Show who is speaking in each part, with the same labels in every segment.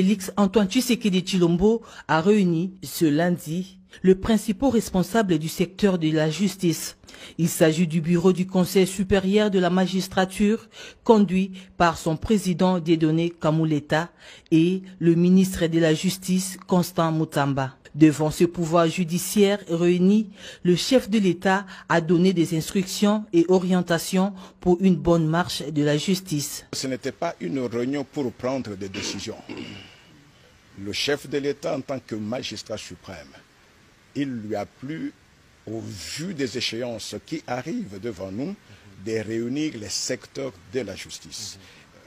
Speaker 1: Félix Antoine Tshisekedi Tshilombo a réuni ce lundi les principaux responsables du secteur de la justice. Il s'agit du bureau du Conseil supérieur de la magistrature, conduit par son président Dieudonné Kamuleta et le ministre de la Justice Constant Mutamba. Devant ce pouvoir judiciaire réuni, le chef de l'État a donné des instructions et orientations pour une bonne marche de la justice.
Speaker 2: Ce n'était pas une réunion pour prendre des décisions. Le chef de l'État, en tant que magistrat suprême, il lui a plu, au vu des échéances qui arrivent devant nous, de réunir les secteurs de la justice.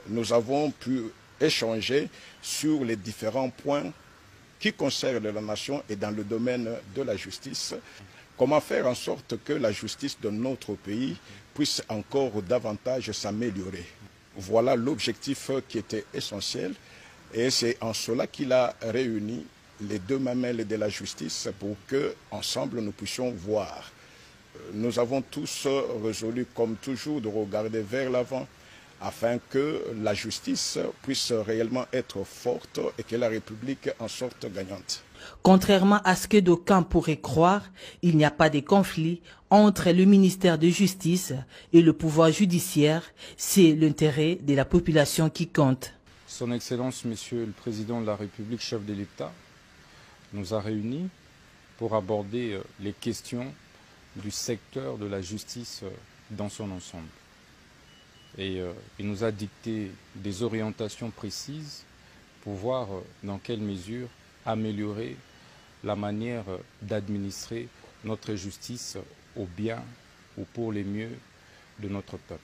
Speaker 2: Nous avons pu échanger sur les différents points qui concernent la nation et dans le domaine de la justice. Comment faire en sorte que la justice de notre pays puisse encore davantage s'améliorer. Voilà l'objectif qui était essentiel et c'est en cela qu'il a réuni les deux mamelles de la justice pour que, ensemble, nous puissions voir. Nous avons tous résolu, comme toujours, de regarder vers l'avant afin que la justice puisse réellement être forte et que la République en sorte gagnante.
Speaker 1: Contrairement à ce que d'aucuns pourraient croire, il n'y a pas de conflit entre le ministère de Justice et le pouvoir judiciaire. C'est l'intérêt de la population qui compte.
Speaker 3: Son Excellence, Monsieur le Président de la République, chef de l'État, nous a réunis pour aborder les questions du secteur de la justice dans son ensemble. Et il nous a dicté des orientations précises pour voir dans quelle mesure améliorer la manière d'administrer notre justice au bien ou pour les mieux de notre peuple.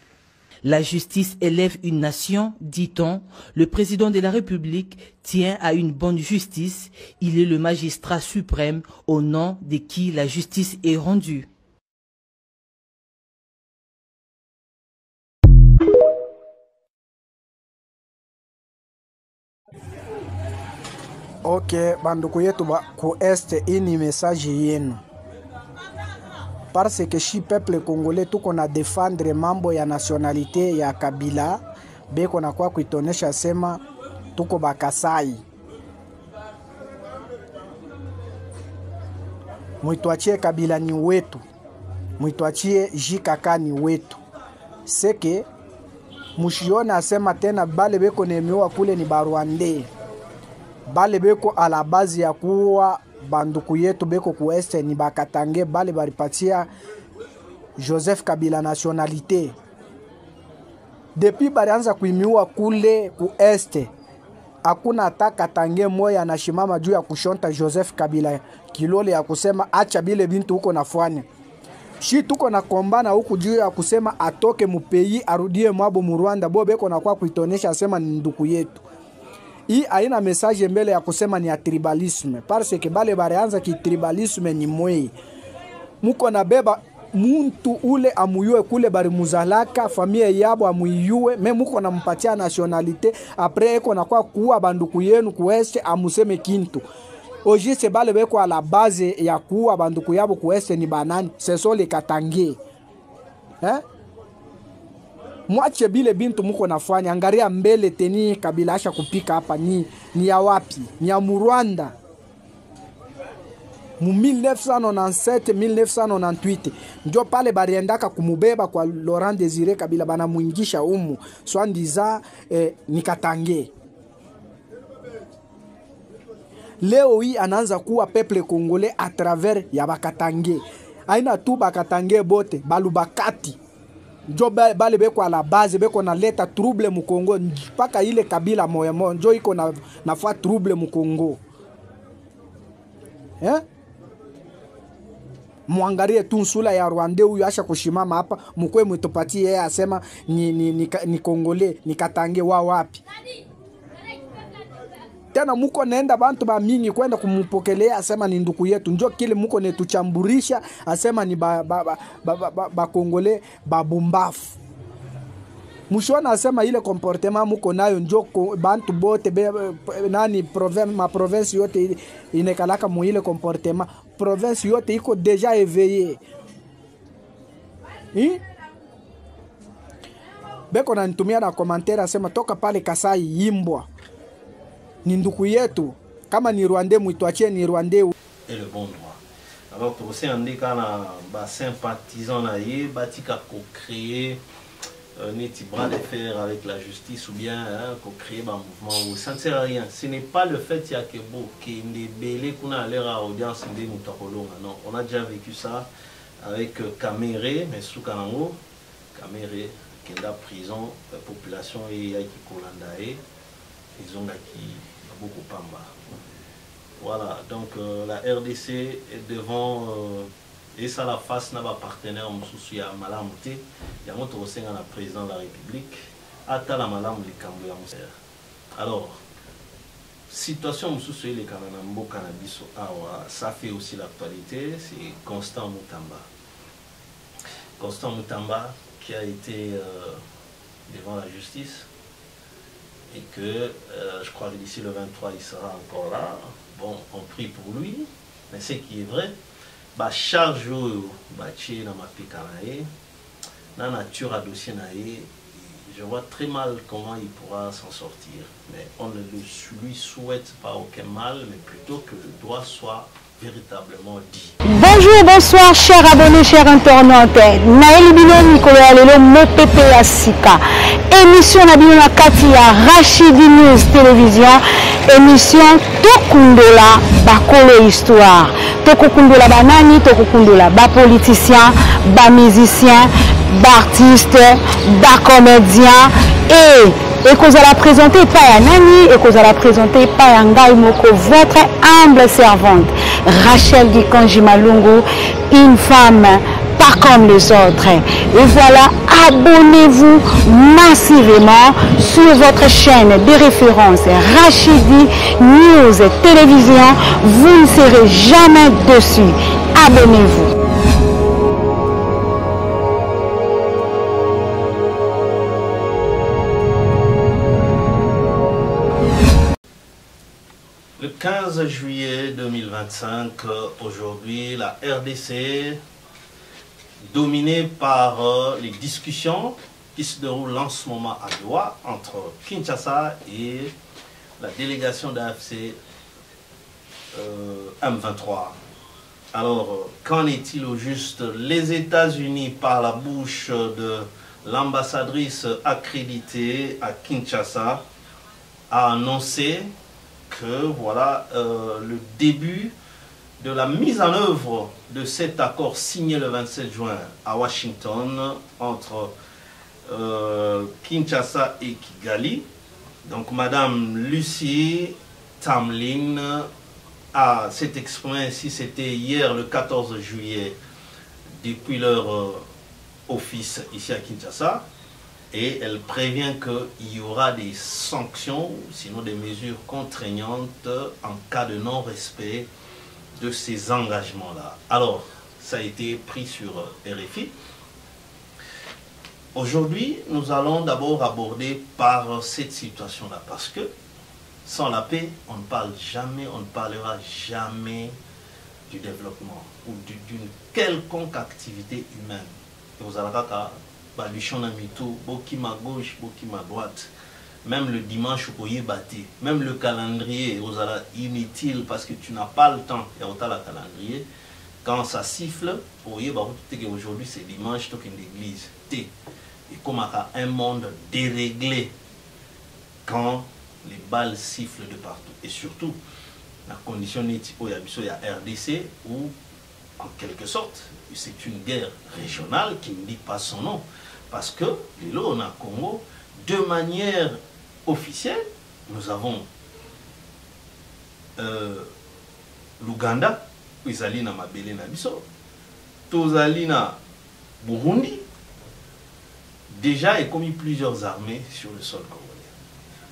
Speaker 1: La justice élève une nation, dit-on. Le président de la République tient à une bonne justice. Il est le magistrat suprême au nom de qui la justice est rendue.
Speaker 4: Ok, banduku yetu ku este ini message yenu. Parce que shi peuple congolais tuko na défendre mambo ya nationalité ya Kabila, beko na kwa kuitonesha sema tuko bakasai. Mwituachie Kabila ni wetu. Mwituachie JKK ni wetu. Seke mushiona asema tena bale beko nemiwa kule ni Barwande. Bale beko a la base ya kuwa banduku yetu beko ku este ni bakatange bale baripatia Joseph Kabila nationalité. Depuis barianza kuimiwa kule ku este, hakuna hata katange moya na shimama juu ya kushonta Joseph Kabila kilole ya kusema acha bile bintu huko nafanya. Shi tuko na kombana huku juu ya kusema atoke mupeyi arudie mwabo mu Rwanda, bo beko na kwa kuitonesha asema ni nduku yetu. Hii haina message mbele ya kusema ni ya tribalisme. Parce que bale bareanza ki tribalisme ni mwei. Muko na beba muntu ule amuyue kule bari muzalaka, familia yabo amuyue, me muko na mpatia nationalité, après eko na kwa kuwa banduku yenu kueste amuseme kintu. Oji se bale beko a la base ya kuwa banduku yabo kueste ni banani, ce sont les Katange. Mwache bile bintu muko nafanya, angaria mbele teni Kabila asha kupika hapa ni ya wapi? Ni ya Rwanda. Mu 1997 1998 ndio pale bariendaka kumubeba kwa Laurent Désiré Kabila bana muingisha umu swandiza ni Katange. Leo hii anaanza kuwa peuple congolais à travers ya bakatange. Aina tu bakatange bote balubakati. Njo bale beko a la base beko na leta trouble mu Kongo mpaka ile Kabila moya moya njo iko na fa trouble mu Kongo. Muangarie tu nsula ya Rwanda huyu asha kushimama hapa mkwe mtupatie yeye asema ni Kongole ni Katange wa wapi. Tena muko nenda bantu ba mingi kwenda kumupokelea asema ni nduku yetu. Njo kile muko netuchamburisha asema ni ba Kongole babumbafu. Mushona asema ile comportement muko nayo njo bantu bote nani province yote inekalaka mu ile comportement. Province yote iko deja éveillé. Beko na nitumia na commentaire asema toka pale Kasai yimbwa. ni ndugu yetu, kama ni Rwandais muituachie ni Rwandais.
Speaker 5: Et le bon droit. Alors pour aussi on dit qu'on a sympathisant là batika pour créer un bras de fer avec la justice ou bien pour créer un mouvement, ça ne sert à rien. Ce n'est pas le fait qu'il y a que beau qui est belé qu'on a l'air à audience des mutakolonga. Non, on a déjà vécu ça avec Kamere, mais sous Kanango, Kamere qui est dans la prison, la population et qui colandae, ils ont beaucoup pamba. Voilà, donc la RDC est devant, et ça la face n'a pas partenaire, il y a Malamouté, il y a un autre aussi dans la président de la République, à la Malam les Cambouya. Alors, situation sous les Kananambo Cannabis, ça fait aussi l'actualité, c'est Constant Moutamba. Constant Moutamba qui a été devant la justice et que je crois que d'ici le 23 il sera encore là. Bon, on prie pour lui, mais ce qui est vrai, bah charge bah tché na mapikanae, na nature à dossier nae, je vois très mal comment il pourra s'en sortir. Mais on ne lui souhaite pas aucun mal, mais plutôt que le droit soit véritablement dit.
Speaker 6: Bonjour, bonsoir, chers abonnés, chers internautes. Naël Bilon Nicolas Lelo Mopepe Asika. Émission Nabina Katia Rachidi News Télévision. Émission Tokundola Bakolo Histoire. Tokundola Banani, Tokundola Ba politicien, Ba musicien, Ba artiste, Ba comédien et que vous allez présenter pas Nani et que vous allez présenter pas Ngai Moko, votre humble servante Rachel Gikanji Malungu, une femme pas comme les autres. Et voilà, abonnez-vous massivement sur votre chaîne de référence Rachidi News Télévision, vous ne serez jamais dessus. Abonnez-vous.
Speaker 5: Le 15 juillet 2025, aujourd'hui, la RDC, dominée par les discussions qui se déroulent en ce moment à Doha entre Kinshasa et la délégation d'AFC M23. Alors, qu'en est-il au juste? Les États-Unis, par la bouche de l'ambassadrice accréditée à Kinshasa, a annoncé que voilà le début de la mise en œuvre de cet accord signé le 27 juin à Washington entre Kinshasa et Kigali. Donc Madame Lucie Tamlin s'est exprimée ainsi, c'était hier le 14 juillet depuis leur office ici à Kinshasa. Et elle prévient qu'il y aura des sanctions, sinon des mesures contraignantes en cas de non-respect de ces engagements-là. Alors, ça a été pris sur RFI. Aujourd'hui, nous allons d'abord aborder par cette situation-là, parce que sans la paix, on ne parle jamais, on ne parlera jamais du développement ou d'une quelconque activité humaine. Et vous allez Bokima gauche, Bokima droite. Même le dimanche, même le calendrier inutile parce que tu n'as pas le temps. Il y a autant le calendrier. Quand ça siffle, aujourd'hui c'est dimanche, tu es dans l'église. Et comme un monde déréglé quand les balles sifflent de partout. Et surtout, la condition est il y a RDC où, en quelque sorte, c'est une guerre régionale qui ne dit pas son nom. Parce que, là, on a Congo, de manière officielle, nous avons l'Ouganda, ils allaient dans Mabélé Nabiso, tous allaient dans Burundi, déjà il commis plusieurs armées sur le sol congolais.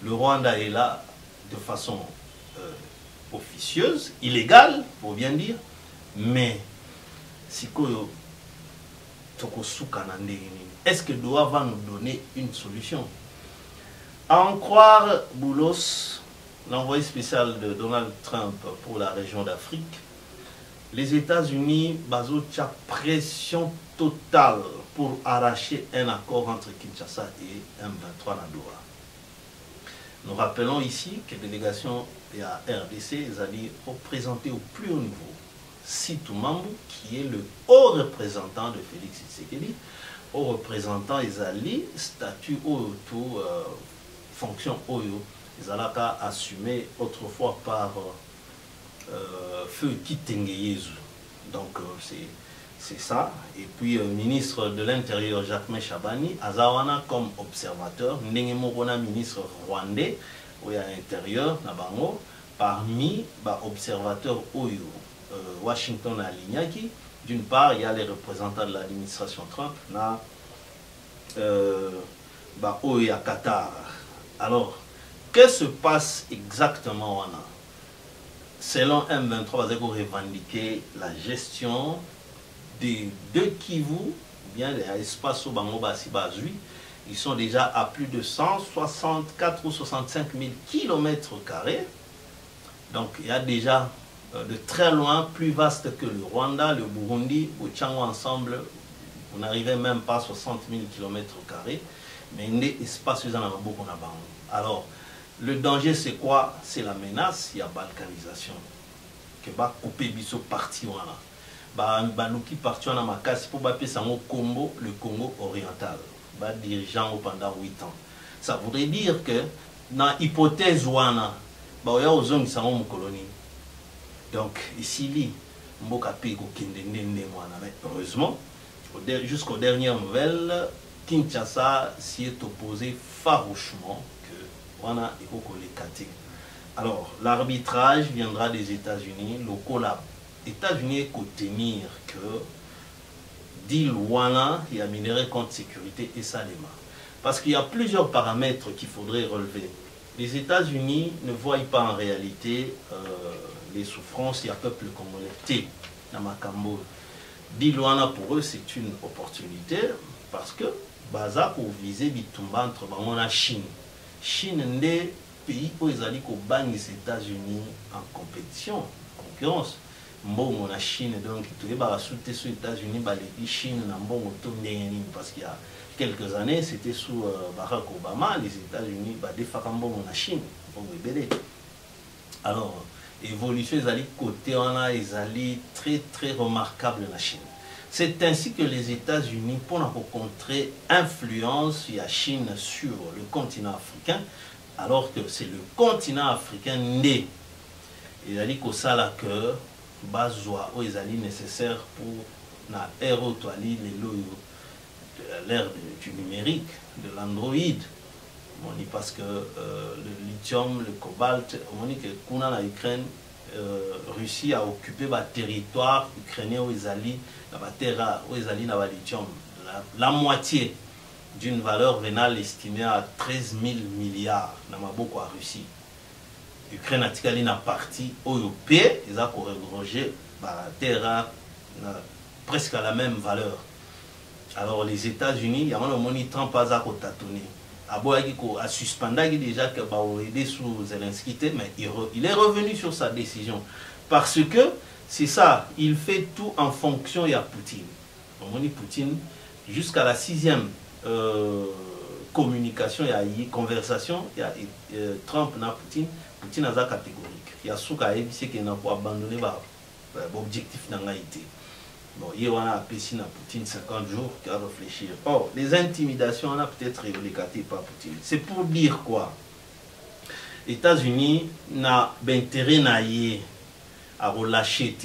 Speaker 5: Le Rwanda est là de façon officieuse, illégale, pour bien dire, mais si est-ce que Doha va nous donner une solution? À en croire Boulos, l'envoyé spécial de Donald Trump pour la région d'Afrique, les États-Unis basent une pression totale pour arracher un accord entre Kinshasa et M23 à Doha. Nous rappelons ici que la délégation de la RDC est allée représenter au plus haut niveau Sitou Mambu, qui est le haut représentant de Félix Tshisekedi, haut représentant est allé statut autour fonction Oyo, ils allaient assumer autrefois par Feu Kitengeyezu. Donc c'est ça. Et puis ministre de l'Intérieur Jacques Chabani, Azawana comme observateur, Nengemorona ministre rwandais, ou à l'intérieur, Nabango, parmi les observateurs Oyo. Washington à Lignaki. D'une part, il y a les représentants de l'administration Trump, là, à Qatar. Alors, qu'est-ce qui se passe exactement là? Selon M23, vous avez revendiqué la gestion des deux Kivu, bien les espaces au Bangobasi Bazui, ils sont déjà à plus de 164 ou 65 000 km². Donc, il y a déjà de très loin, plus vaste que le Rwanda, le Burundi, au Tchango ensemble, on n'arrivait même pas à 60 000 km², mais il y a des espaces où on a beaucoup. Alors, le danger c'est quoi? C'est la menace, il y a balkanisation. Que va couper biso parti voilà. Baluki parti en Amakasi pour baper sango Congo, le Congo oriental. Ba dirigeant pendant 8 ans. Ça voudrait dire que dans l'hypothèse wana, ba oya ozongi sango mu colonie. Donc, ici, mais heureusement, jusqu'aux dernières nouvelles, Kinshasa s'y est opposé farouchement que voilà, il faut qu'on les cate. Alors, l'arbitrage viendra des États-Unis. Les États-Unis faut tenir que dit Wana, il y a minéré contre sécurité et Salema. Parce qu'il y a plusieurs paramètres qu'il faudrait relever. Les États-Unis ne voient pas en réalité les souffrances, il y a peuple congolais dans Makambo. Dilouana pour eux c'est une opportunité parce que Baza pour viser Bitumba entre la Chine. Chine est pays où ils allaient banni les États-Unis en compétition, en concurrence. Bon, la Chine donc tu vas soutenir sur les États-Unis, les Chine n'a bon parce qu'il y a quelques années c'était sous Barack Obama, les États-Unis des Fakambo la Chine. Alors évolution les côté on a les très très remarquable la Chine. C'est ainsi que les États-Unis pour rencontrer influence la Chine sur le continent africain, alors que c'est le continent africain né. Il a dit que ça là que bazoa ou les nécessaires pour na aérotoile l'ère du numérique, de l'Android. Parce que le lithium, le cobalt, on dit que quand la Ukraine, Russie a occupé le territoire ukrainien où ils allaient le lithium, la moitié d'une valeur vénale estimée à 13 000 milliards dans la Russie. L'Ukraine a été une partie européenne, ils ont regrogé la terre presque à la même valeur. Alors les États-Unis, il y a un moment Trump pas à tâtonner. A suspendu déjà que va aider sous Zelensky, mais il est revenu sur sa décision parce que c'est ça, il fait tout en fonction de Poutine. On dit Poutine jusqu'à la 6e communication, il y a conversation, il y a Trump na Poutine, Poutine a catégorique. Il y a ce qu'il n'a pas abandonné l'objectif dans l'haïti. Bon, il y a Poutine 50 jours qui a réfléchi. Or, les intimidations, on a peut-être relégaté par Poutine. C'est pour dire quoi? Les États-Unis n'ont pas intérêt à relâcher.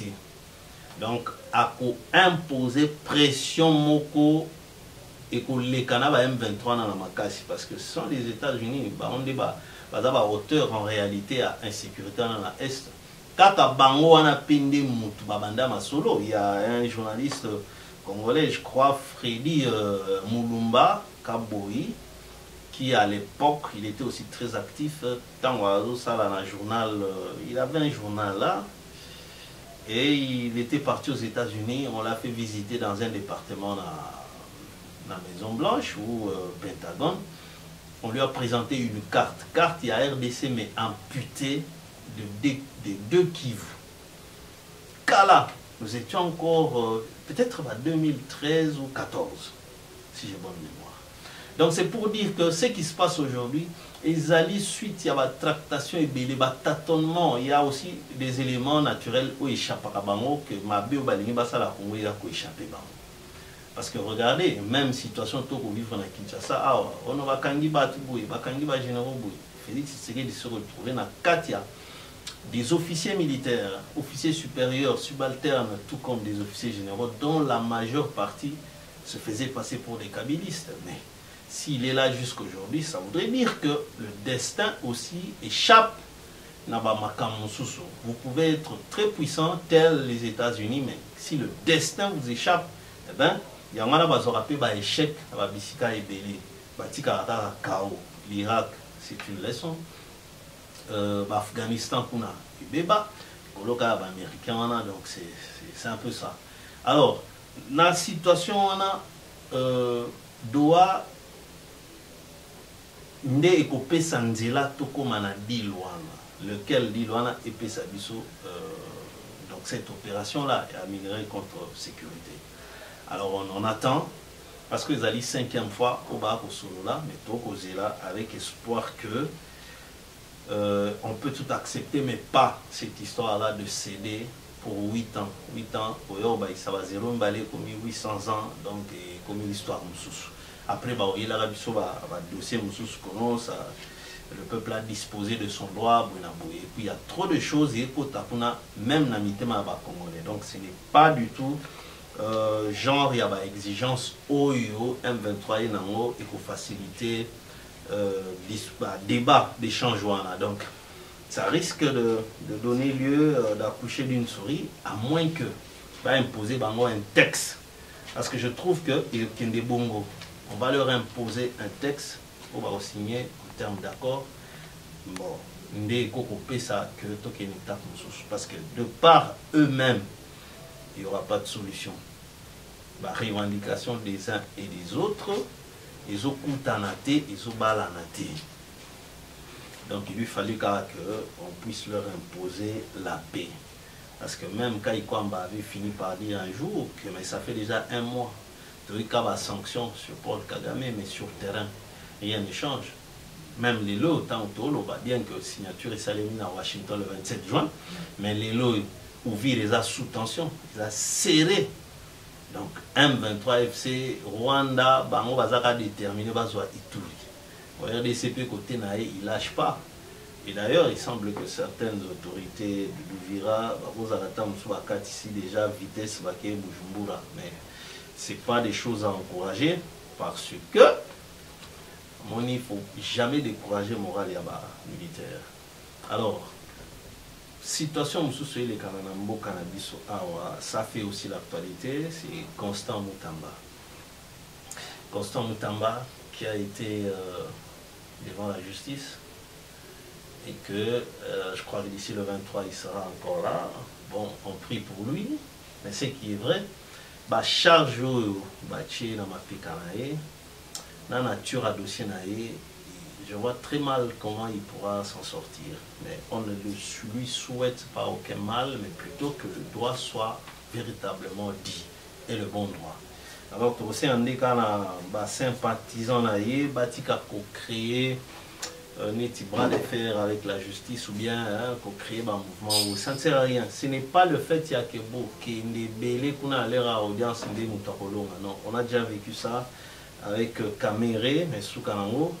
Speaker 5: Donc, à imposer pression moko et que les Canada M23 dans la Makasi. Parce que ce sont les États-Unis, on débat, à hauteur en réalité à insécurité dans l'Est. Kaka bango wana pende mutu babanda masolo, il y a un journaliste congolais, je crois Freddy Mulumba Kaboyi, qui à l'époque, il était aussi très actif tant ça dans un journal, il avait un journal là et il était parti aux États-Unis, on l'a fait visiter dans un département dans la Maison Blanche ou Pentagone. On lui a présenté une carte, il y a RDC mais amputée de deux Kivu. Car là, nous étions encore peut-être en 2013 ou 2014, si j'ai bonne mémoire. Donc c'est pour dire que ce qui se passe aujourd'hui, ezali suite ya ba tractation ebele ba tâtonnement, il y a aussi des éléments naturels où échappent à bango que mabe balingi basala Congo ya ko échapper bango. Parce que regardez, même situation to ko vivre na Kinshasa, on va kangi ba tuboy, ba kangi ba généraux boy. Félix Tshisekedi se retrouver na Katia des officiers militaires, officiers supérieurs, subalternes, tout comme des officiers généraux, dont la majeure partie se faisait passer pour des kabylistes. Mais s'il est là jusqu'aujourd'hui, ça voudrait dire que le destin aussi échappe na ba makambo susu. Vous pouvez être très puissant, tel les États-Unis, mais si le destin vous échappe, eh bien, il y a un échec, ba bisika ebele, batika ata chaos. L'Irak, c'est une leçon. Afghanistan, kuna beba, koloka américain, donc c'est un peu ça. Alors, la situation on a doit nde ekopé sanzela toko mana dilwana, lequel dilwana épée sabiso donc cette opération là est à minerai contre sécurité. Alors on attend parce que les 5e fois au bas au solo là, mais toko là avec espoir que on peut tout accepter, mais pas cette histoire-là de céder pour 8 ans. 8 ans, ça va 0 balai comme 800 ans, donc comme l'histoire Moussous. Après, il y a le dossier Moussous commence, le peuple a disposé de son droit, et puis il y a trop de choses, même dans le Congolais. Donc ce n'est pas du tout genre, il y a une exigence OIO, M23 et pour faciliter débat d'échange. Donc ça risque de donner lieu d'accoucher d'une souris, à moins que va imposer un texte, parce que je trouve que on va leur imposer un texte, on va signer en termes d'accord. Bon, parce que de par eux-mêmes il n'y aura pas de solution. La revendication des uns et des autres, ils ont contanaté, ils ont balanaté. Donc il lui fallut qu'on puisse leur imposer la paix. Parce que même quand Ikwamba avait fini par dire un jour que mais ça fait déjà 1 mois, il y a des sanctions sur Paul Kagame, mais sur terrain, rien ne change. Même les lots, tant bien que la signature est saluée à Washington le 27 juin, mais les lots ouverts les a sous tension, ils ont serré. Donc M23 FC, Rwanda, Bango Bazaka déterminé Bazwa Ituri. RDCP côté Naé, il lâche pas. Et d'ailleurs, il semble que certaines autorités de Louvira, vous avez ici déjà vitesse Baké Bujumbura. Mais ce n'est pas des choses à encourager parce que il ne faut jamais décourager le moral militaire. Alors, situation les Kananambo Canabiso Awa, ça fait aussi l'actualité, c'est Constant Mutamba. Constant Mutamba qui a été devant la justice et que je crois que d'ici le 23 il sera encore là. Bon, on prie pour lui, mais ce qui est vrai, bah charge bâti dans ma pikanae, dans la nature à dossier nae. Je vois très mal comment il pourra s'en sortir. Mais on ne lui souhaite pas aucun mal, mais plutôt que le droit soit véritablement dit. Et le bon droit. Alors, aussi, on dit qu'on a sympathisant, on a créé un bras de fer avec la justice ou bien qu'on crée un mouvement. Ça ne sert à rien. Ce n'est pas le fait qu'il y a que beau, qu'il y ait des bélés qu'on a l'air à l'audience de Moutakolonga. Non, on a déjà vécu ça avec Kamere, mais sous Kanango.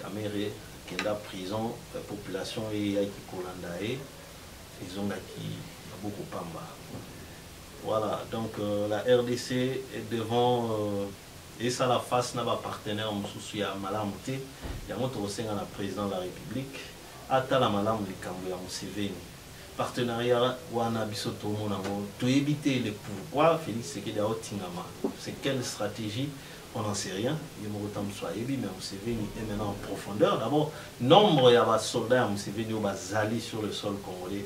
Speaker 5: Kamere, qui est la prison, la population est qui Kolandae, ils ont beaucoup Pamba. Voilà, donc la RDC est devant, et ça la face n'a pas partenaire, il y a Malamouté, il y a notre la président de la République, Ata la Malam de Kambo, Museveni. Partenariat, Wana Bisoto Monamo, tout éviter le pourquoi, Félix Sekedi Tingama. C'est quelle stratégie? On n'en sait rien. Il mais Museveni est maintenant en profondeur. D'abord, nombre de soldats à Museveni ont zali sur le sol congolais.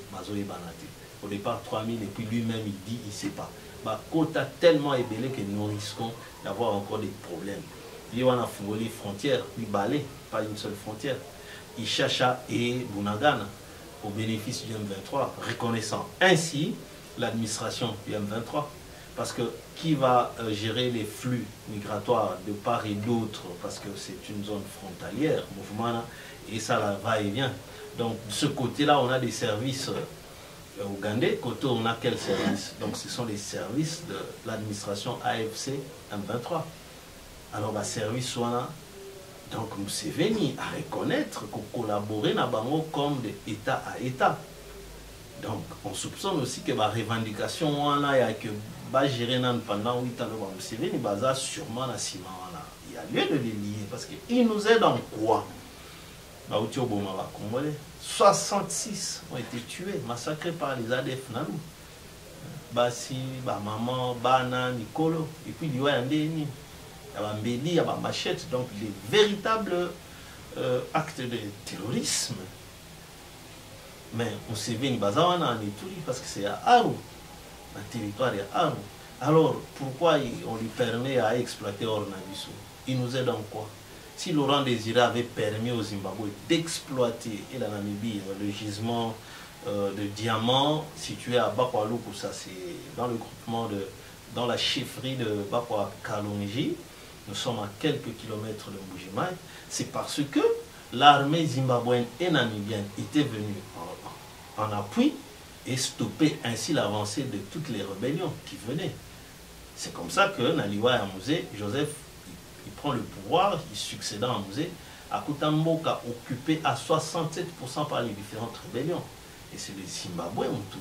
Speaker 5: Au départ, 3000, et puis lui-même, il dit, il ne sait pas. Ma côte a tellement ébélé que nous risquons d'avoir encore des problèmes. Il y a une frontière, il balai, pas une seule frontière. Ichacha et Bunagana, au bénéfice du M23, reconnaissant ainsi l'administration du M23. Parce que qui va gérer les flux migratoires de part et d'autre, parce que c'est une zone frontalière, mouvement là, et ça là, va et vient. Donc de ce côté-là, on a des services ougandais. Côté on a quel service? Donc ce sont les services de l'administration AFC M23. Alors le service soit là. Donc Museveni à reconnaître qu'on collaborer dans bango comme d'État à État. Donc on soupçonne aussi que la revendication on a que va gérer pendant 8 ans le Museveni baza sûrement la ciment là. Il y a lieu de les lier parce qu'il nous aide en quoi? 66 ont été tués, massacrés par les ADF Nalou. Basi, maman, Bana, Nicolo, et puis il y a un déni. Il y a un béni, il y a un machette, donc les véritables actes de terrorisme. Mais on s'est vu en Ituri parce que c'est à Aru, le territoire est à Aru. Alors pourquoi on lui permet à exploiter Ornabiso? Il nous aide en quoi? Si Laurent Désiré avait permis au Zimbabwe d'exploiter et la Namibie le gisement de diamants situé à Bakwaluku, ça c'est dans le groupement dans la chefferie de Bakwa Kalonji, nous sommes à quelques kilomètres de Mbujimaï, c'est parce que l'armée zimbabwéenne et namibienne était venue en appui et stopper ainsi l'avancée de toutes les rébellions qui venaient. C'est comme ça que Naliwa Amouze, Joseph, il prend le pouvoir, il succéda à Amouze, à Kutamboka occupé à 67% par les différentes rébellions. Et c'est le Zimbabwe en tout.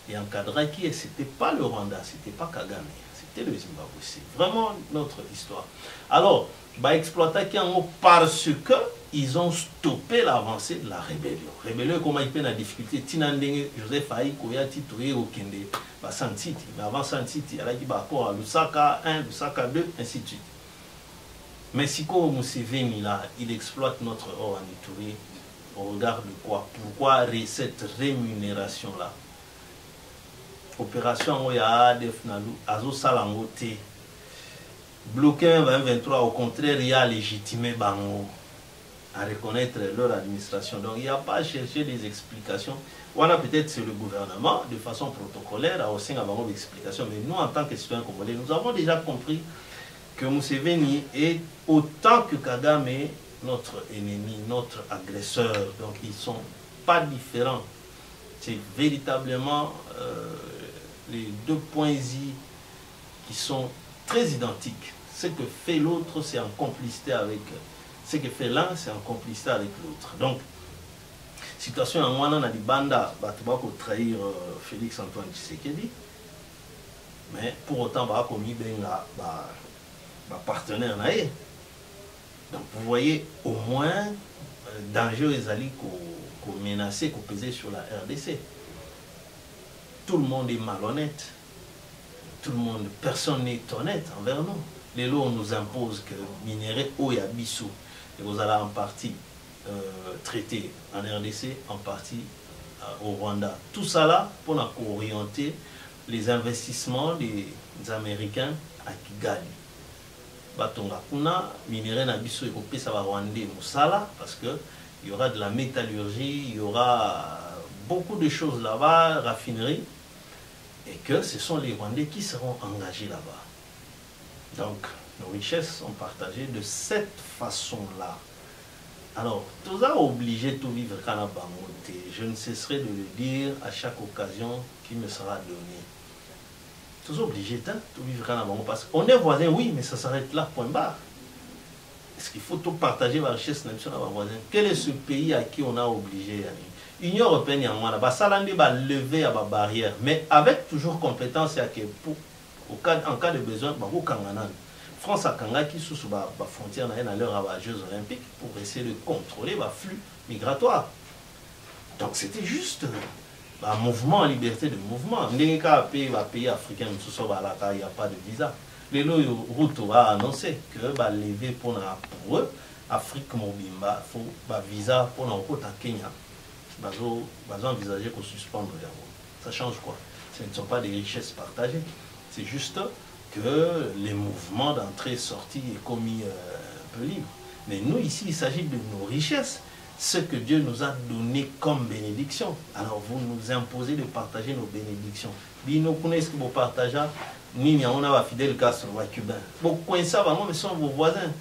Speaker 5: Et en Kadraki, ce n'était pas le Rwanda, ce n'était pas Kagame, c'était le Zimbabwe. C'est vraiment notre histoire. Alors, bah exploiter parce que ils ont stoppé l'avancée de la rébellion. Rébellion, comment il peut la difficulté? Tinandenge, Joseph Aïe, Koyati, Touye, Okende, San City. Mais avant San City, il y a qui d'accord à Lusaka 1, Lusaka 2, ainsi de suite. Mais si Museveni là, il exploite notre or en Ituri, on regarde quoi? Pourquoi cette rémunération là? Opération Oya Def Nalou, Azo Salangote. Bloquer 2023, au contraire, il y a légitimé Bango à reconnaître leur administration. Donc il n'y a pas à chercher des explications. Voilà, peut-être c'est le gouvernement, de façon protocolaire, a aussi un Bango d'explications. Mais nous, en tant que citoyens congolais, nous avons déjà compris que Museveni est autant que Kagame notre ennemi, notre agresseur. Donc ils ne sont pas différents. C'est véritablement les deux points I qui sont très identiques. Ce que fait l'autre, c'est en complicité avec. Ce que fait l'un, c'est en complicité avec l'autre. Donc, situation en Wana, on a dit Banda, pour trahir Félix Antoine Tshisekedi. Mais pour autant, on a commis un partenaire. Donc, vous voyez, au moins, danger les alliés qu'on menaçait, qu'on pesait sur la RDC. Tout le monde est malhonnête. Tout le monde, personne n'est honnête envers nous. Les lois, on nous impose que minerai Oyabisu, et vous allez en partie traiter en RDC, en partie au Rwanda. Tout ça là, pour orienter les investissements des Américains à Kigali. Batonga kuna, minerai Nabisu et Kopé, ça va Rwandais Moussala, parce qu'il y aura de la métallurgie, il y aura beaucoup de choses là-bas, raffinerie. Et que ce sont les Rwandais qui seront engagés là-bas. Donc, nos richesses sont partagées de cette façon-là. Alors, tout ça obligé de tout vivre quand on a monté. Je ne cesserai de le dire à chaque occasion qui me sera donnée. Tout ça obligé de tout vivre quand on a monté. Parce qu'on est voisins, oui, mais ça s'arrête là, point barre. Est-ce qu'il faut tout partager la richesse nationale à voisins? Quel est ce pays à qui on a obligé? L'Union européenne, il va lever à la barrière, mais avec toujours compétence en cas de besoin, France a Kanga qui sous la frontière à l'heure à Jeux Olympiques pour essayer de contrôler le flux migratoire. Donc c'était juste un mouvement en liberté de mouvement. Les pays africains, il n'y a pas de visa. Les routes a annoncé que lever pour eux, Afrique Mobimba, il faut un visa pour l'encontre à Kenya. Ils envisager qu'on suspende. Ça change quoi? Ce ne sont pas des richesses partagées. C'est juste que les mouvements d'entrée et sortie est commis un peu libre. Mais nous, ici, il s'agit de nos richesses. ce que Dieu nous a donné comme bénédiction. Alors vous nous imposez de partager nos bénédictions. Bino, est-ce que vous partagez? Ni on a fidèle Castro, cubain. Vous connaissez ça, mais ce sont vos voisins.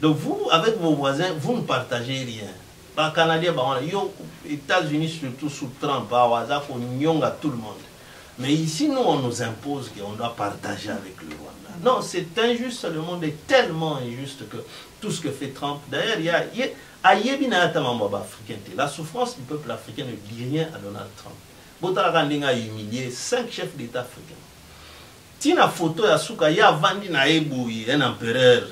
Speaker 5: Donc vous, avec vos voisins, vous ne partagez rien. Les Canadiens, les États-Unis, surtout sous Trump, on a tout le monde. Mais ici, nous, on nous impose qu'on doit partager avec le Rwanda. Non, c'est injuste. Le monde est tellement injuste que tout ce que fait Trump. D'ailleurs, la souffrance du peuple africain ne dit rien à Donald Trump. Botara a humilié 5 chefs d'État africains. Tina photo ya souka ya vandi na eboui un empereur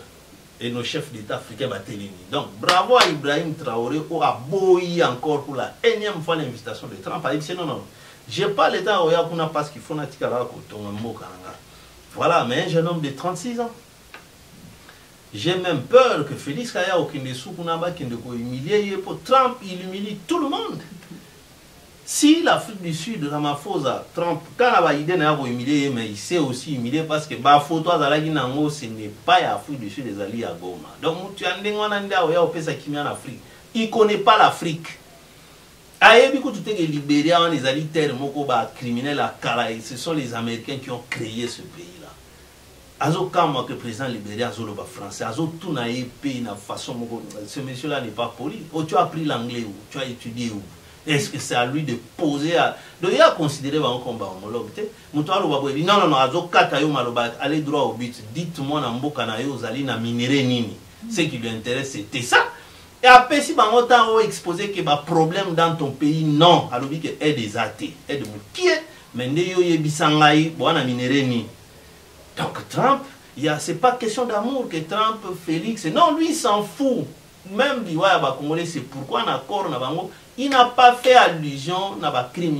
Speaker 5: et nos chefs d'État africains batelini. Donc bravo à Ibrahim Traoré qui a boui encore pour la énième fois l'invitation de Trump. Il dit non, j'ai pas le temps parce qu'il faut natikala kotonga mboka nanga. Voilà, mais un jeune homme de 36 ans. J'ai même peur que Félix Kaya okinde soukunaba kinde ko humilier pour Trump, il humilie tout le monde. Si l'Afrique du Sud, Ramaphosa, Trump, quand la idée n'a pas humilié, mais il s'est aussi humilié parce que la photo de Nango, ce n'est pas l'Afrique du Sud des alliés à Goma. Donc, tu as en Afrique. Il ne connaît pas l'Afrique. Les Libériens, les alliés criminels à Caraïbes, ce sont les Américains qui ont créé ce pays-là. Azo Kama, que le président libérien, Azo le français, Azo tout n'a pays, n'a façon. Ce monsieur-là n'est pas poli. Oh, tu as appris l'anglais où? Tu as étudié où? Est-ce que c'est à lui de poser à... Donc il a considéré un combat homologue. Non, allez droit au but. Dites-moi, ce qui lui intéresse, c'était ça. Et après, si on a exposé qu'il y a un problème dans ton pays, non. Alors, il y a des athées. Qui est? Mais donc, Trump, ce n'est pas question d'amour que Trump, Félix. Non, lui, il s'en fout. Même c'est pourquoi un accord il n'a pas fait allusion à la crime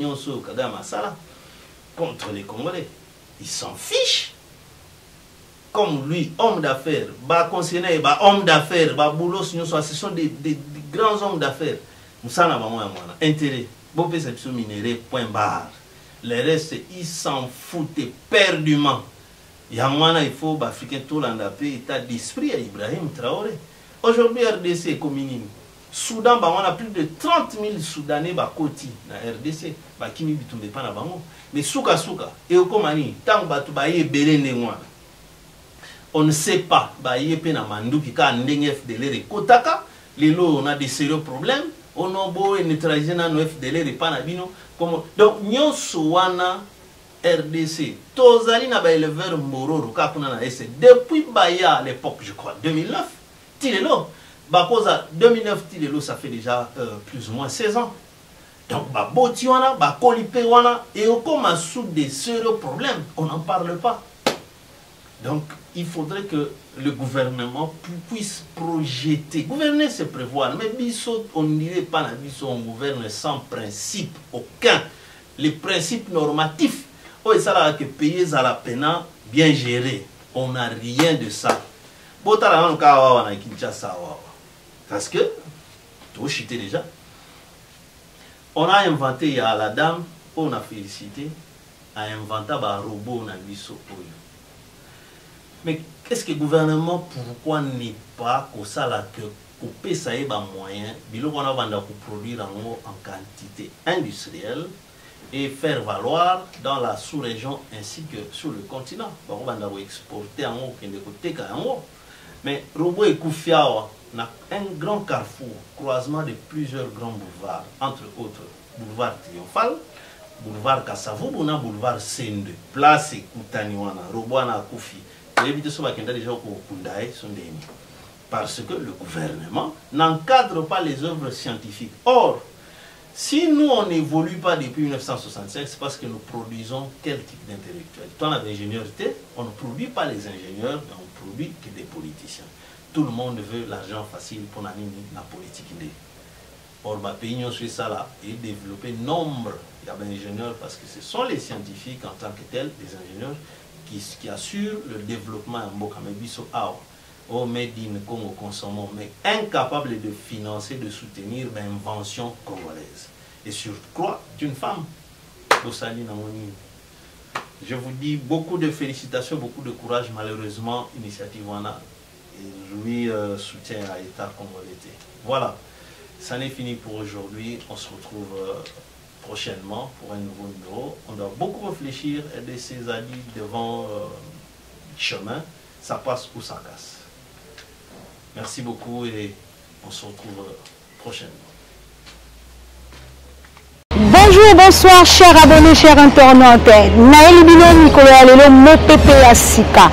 Speaker 5: contre les Congolais. Il s'en fiche. Comme lui, homme d'affaires, conseiller, homme d'affaires, boulot, ce sont des grands hommes d'affaires. Nous avons intérêt. Point barre. Le reste, ils s'en foutent éperdument. Il faut Africain tout l'andapé, état d'esprit à Ibrahim Traoré. Aujourd'hui, RDC est communine. Soudan, on a plus de 30 000 Soudanais dans la RDC. Mais souka, et au Komani, tant que on ne sait pas, on a des sérieux problèmes. On a beau neutraliser nos FDLR et Panabino. Donc, nous sommes RDC. Tozali na ba éleveur Mororo, depuis Baya à l'époque, je crois, 2009. Tilelo, Bakoza 2009 Tilelo, ça fait déjà plus ou moins 16 ans. Donc, Botiwana, Bakolipewana, et au coma sous des sérieux problèmes, on n'en parle pas. Donc, il faudrait que le gouvernement puisse projeter. Gouverner, c'est prévoir. Mais Bissot, on n'irait pas dans Bissot, on gouverne sans principe aucun. Les principes normatifs, oh, ça là que payer à la peine, bien géré. On n'a rien de ça. Parce que, tout chité déjà, on a inventé, il y a la dame, on a félicité, a inventé un robot, on a mis ça. Mais est-ce que le gouvernement, pourquoi n'est pas comme ça là que couper ça est un moyen, on a vendu pour produire en quantité industrielle et faire valoir dans la sous-région ainsi que sur le continent. On va exporter en haut, mais robot et Koufiawa a un grand carrefour, croisement de plusieurs grands boulevards, entre autres boulevard Triomphal, boulevard Kassavou, boulevard Sende, place Koutaniwana, Robouana Koufi. Parce que le gouvernement n'encadre pas les œuvres scientifiques. Or, si nous on n'évolue pas depuis 1965, c'est parce que nous produisons quel type d'intellectuels? Dans l'ingéniosité, on ne produit pas les ingénieurs, mais on produit que des politiciens. Tout le monde veut l'argent facile pour la politique. Or, le pays nous fait ça là et développer nombre d'ingénieurs parce que ce sont les scientifiques en tant que tels, les ingénieurs, qui assurent le développement en Bokamebiso Awa, au Made in Congo consommant, mais incapable de financer, de soutenir l'invention congolaise. Et surcroît d'une femme. Je vous dis beaucoup de félicitations, beaucoup de courage. Malheureusement, Initiative Wana, lui soutient à l'État congolais. Voilà. Ça n'est fini pour aujourd'hui. On se retrouve prochainement pour un nouveau numéro. On doit beaucoup réfléchir et laisser ses amis devant le chemin. Ça passe ou ça casse. Merci beaucoup et on se retrouve prochainement.
Speaker 6: Bonjour, bonsoir, chers abonnés, chers internautes. Naël Binom Nicolas Lelo Mopepe Asika.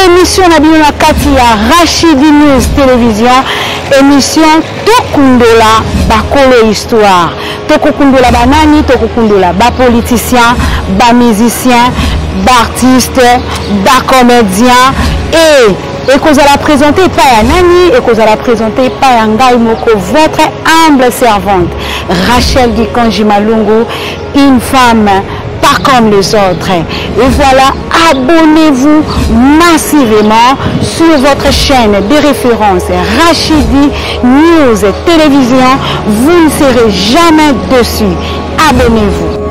Speaker 6: Émission Nabina Katia, Rachidi News Télévision. Émission Tokundola Bakolo Histoire. Tokundola Banani, Tokundola Ba politicien, ba musicien, ba artiste, ba comédien et que vous allez présenter par Nani et que vous allez présenter par Ngaï Moko, votre humble servante, Rachel Gikanji Malungu, une femme pas comme les autres. Et voilà, abonnez-vous massivement sur votre chaîne de référence Rachidi News Télévision. Vous ne serez jamais dessus. Abonnez-vous.